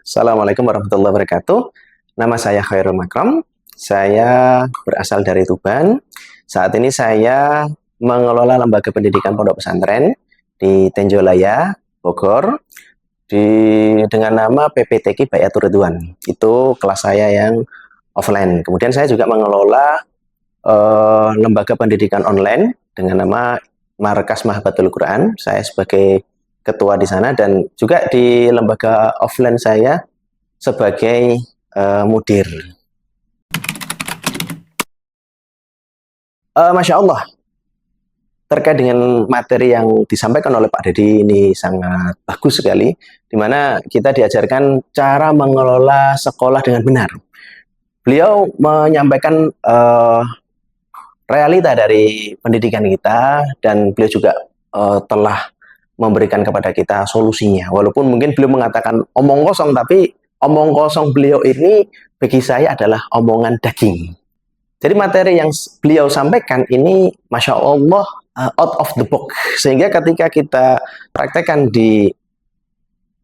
Assalamualaikum warahmatullahi wabarakatuh. Nama saya Khairul Makram. Saya berasal dari Tuban. Saat ini saya mengelola lembaga pendidikan pondok pesantren di Tenjolaya, Bogor, dengan nama PPTQ Bayatur Ridwan. Itu kelas saya yang offline. Kemudian saya juga mengelola lembaga pendidikan online dengan nama Markas Mahabbatul Quran. Saya sebagai ketua di sana dan juga di lembaga offline saya sebagai mudir. Masya Allah, terkait dengan materi yang disampaikan oleh Pak Dedi ini sangat bagus sekali, di mana kita diajarkan cara mengelola sekolah dengan benar. Beliau menyampaikan realita dari pendidikan kita dan beliau juga telah memberikan kepada kita solusinya. Walaupun mungkin beliau mengatakan omong kosong, tapi omong kosong beliau ini bagi saya adalah omongan daging. Jadi materi yang beliau sampaikan ini, Masya Allah, out of the box. Sehingga ketika kita praktekkan di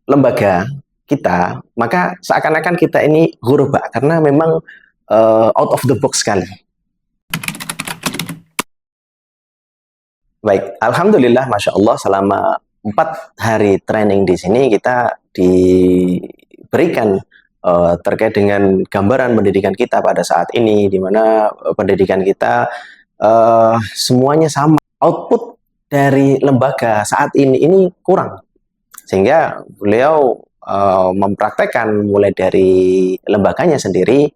lembaga kita, maka seakan-akan kita ini ghurba, karena memang out of the box sekali. Baik, Alhamdulillah, Masya Allah, selama 4 hari training di sini kita diberikan terkait dengan gambaran pendidikan kita pada saat ini, di mana pendidikan kita semuanya sama. Output dari lembaga saat ini kurang, sehingga beliau mempraktekkan mulai dari lembaganya sendiri,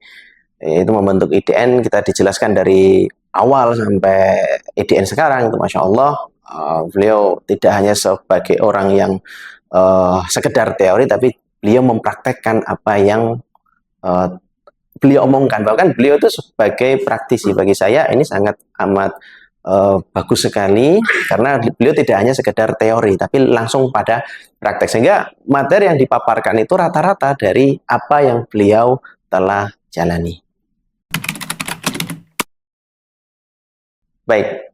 itu membentuk IDN. Kita dijelaskan dari awal sampai IDN sekarang, itu Masya Allah, beliau tidak hanya sebagai orang yang sekedar teori, tapi beliau mempraktekkan apa yang beliau omongkan. Bahkan beliau itu sebagai praktisi, bagi saya ini sangat amat bagus sekali, karena beliau tidak hanya sekedar teori, tapi langsung pada praktek, sehingga materi yang dipaparkan itu rata-rata dari apa yang beliau telah jalani. Baik,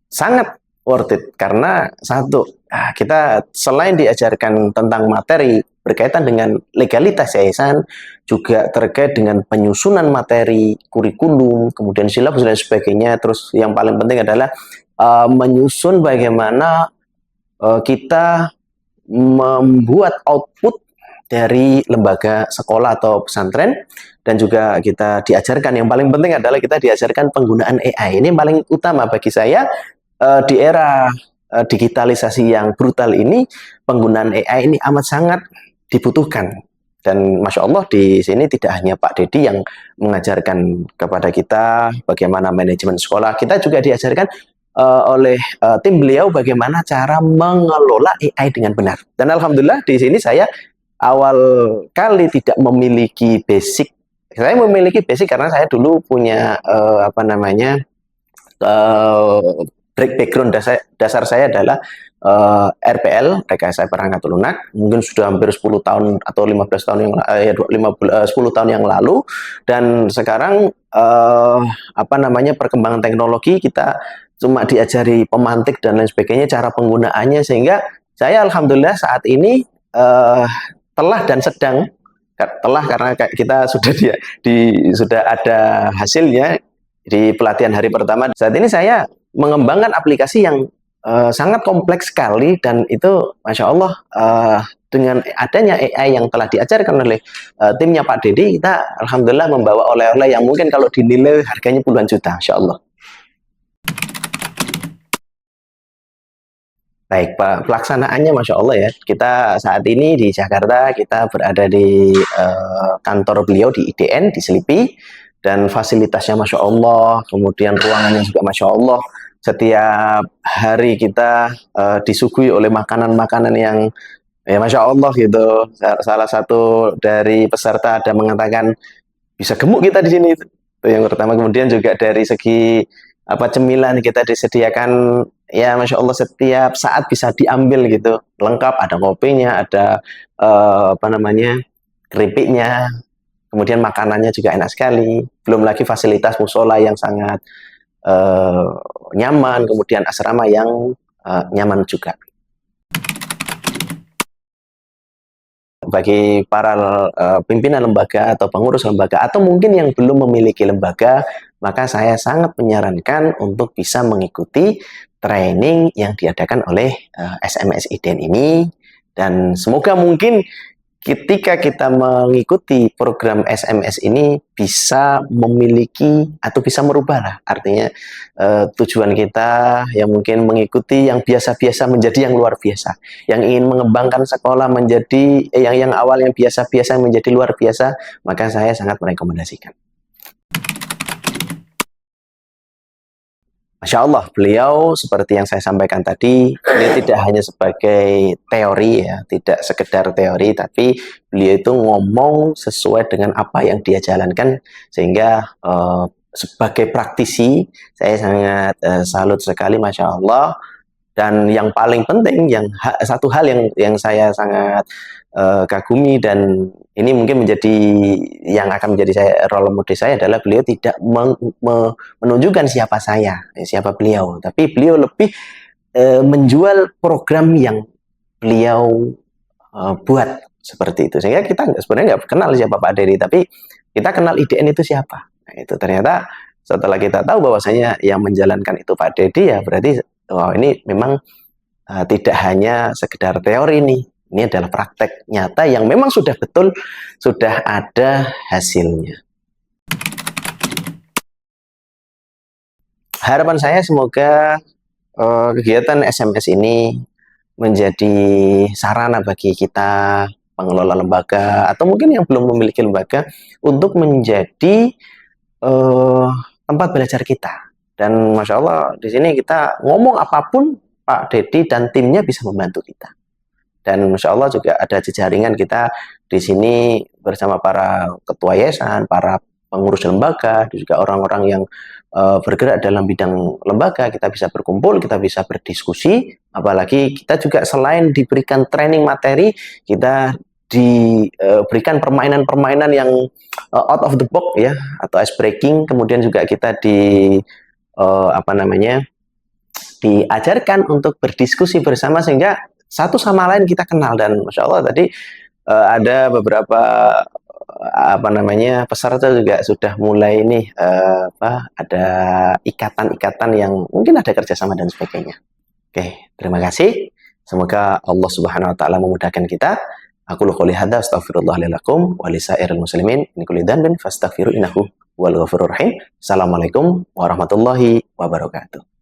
sangat worth it, karena satu, kita selain diajarkan tentang materi berkaitan dengan legalitas yayasan, juga terkait dengan penyusunan materi, kurikulum, kemudian silabus dan sebagainya. Terus yang paling penting adalah menyusun bagaimana kita membuat output dari lembaga sekolah atau pesantren, dan juga kita diajarkan, yang paling penting adalah kita diajarkan penggunaan AI. Ini yang paling utama bagi saya. Di era digitalisasi yang brutal ini, penggunaan AI ini amat sangat dibutuhkan. Dan Masya Allah, di sini tidak hanya Pak Dedi yang mengajarkan kepada kita bagaimana manajemen sekolah, kita juga diajarkan oleh tim beliau bagaimana cara mengelola AI dengan benar. Dan Alhamdulillah, di sini saya awal kali tidak memiliki basic. Saya memiliki basic karena saya dulu punya background dasar saya adalah RPL, rekayasa perangkat lunak, mungkin sudah hampir 10 tahun atau 15 tahun yang 10 tahun yang lalu. Dan sekarang perkembangan teknologi, kita cuma diajari pemantik dan lain sebagainya, cara penggunaannya, sehingga saya alhamdulillah saat ini telah dan sedang, telah karena kita sudah sudah ada hasilnya di pelatihan hari pertama. Saat ini saya mengembangkan aplikasi yang sangat kompleks sekali, dan itu Masya Allah, dengan adanya AI yang telah diajarkan oleh timnya Pak Dedi, kita alhamdulillah membawa oleh-oleh yang mungkin kalau dinilai harganya puluhan juta, Masya Allah. Baik, Pak, pelaksanaannya Masya Allah ya. Kita saat ini di Jakarta, kita berada di kantor beliau di IDN, di Selipi, dan fasilitasnya Masya Allah, kemudian ruangannya juga Masya Allah. Setiap hari kita disuguhi oleh makanan-makanan yang ya Masya Allah gitu. Salah satu dari peserta ada mengatakan, bisa gemuk kita di sini. Itu yang pertama. Kemudian juga dari segi cemilan kita disediakan, ya Masya Allah, setiap saat bisa diambil gitu, lengkap, ada kopinya, ada keripiknya, kemudian makanannya juga enak sekali, belum lagi fasilitas musola yang sangat nyaman, kemudian asrama yang nyaman juga. bagi para pimpinan lembaga atau pengurus lembaga atau mungkin yang belum memiliki lembaga, maka saya sangat menyarankan untuk bisa mengikuti training yang diadakan oleh SMS IDEN ini, dan semoga mungkin ketika kita mengikuti program SMS ini bisa memiliki atau bisa merubah lah, artinya tujuan kita yang mungkin mengikuti yang biasa-biasa menjadi yang luar biasa, yang ingin mengembangkan sekolah menjadi yang awal yang biasa-biasa menjadi luar biasa, maka saya sangat merekomendasikan. Masya Allah, beliau seperti yang saya sampaikan tadi, beliau tidak hanya sebagai teori ya, tidak sekedar teori, tapi beliau itu ngomong sesuai dengan apa yang dia jalankan, sehingga sebagai praktisi, saya sangat salut sekali, Masya Allah. Dan yang paling penting, satu hal yang saya sangat kagumi, dan ini mungkin yang akan menjadi role model saya adalah beliau tidak menunjukkan siapa siapa beliau, tapi beliau lebih menjual program yang beliau buat seperti itu, sehingga kita sebenarnya nggak kenal siapa Pak Dery, tapi kita kenal IDN itu siapa. Nah, itu ternyata setelah kita tahu bahwasanya yang menjalankan itu Pak Dery, ya berarti ini memang tidak hanya sekedar teori nih. Ini adalah praktek nyata yang memang sudah betul, sudah ada hasilnya. Harapan saya semoga kegiatan SMS ini menjadi sarana bagi kita pengelola lembaga atau mungkin yang belum memiliki lembaga untuk menjadi tempat belajar kita. Dan Masya Allah, di sini kita ngomong apapun, Pak Dedi dan timnya bisa membantu kita. Dan Masya Allah juga ada jejaringan kita di sini bersama para ketua yayasan, para pengurus lembaga, juga orang-orang yang bergerak dalam bidang lembaga. Kita bisa berkumpul, kita bisa berdiskusi, apalagi kita juga selain diberikan training materi, kita diberikan permainan-permainan yang out of the box ya, atau ice breaking. Kemudian juga kita diajarkan untuk berdiskusi bersama sehingga satu sama lain kita kenal. Dan Masya Allah tadi ada beberapa peserta juga sudah mulai nih ada ikatan-ikatan yang mungkin ada kerjasama dan sebagainya. Oke, terima kasih. Semoga Allah Subhanahu Wa Taala memudahkan kita. Aku qouli hadza astaghfirullah li lakum wa lisairil muslimin min kulli dhanbin fastaghfiru innahu huwal ghafurur rahim. Assalamualaikum warahmatullahi wabarakatuh.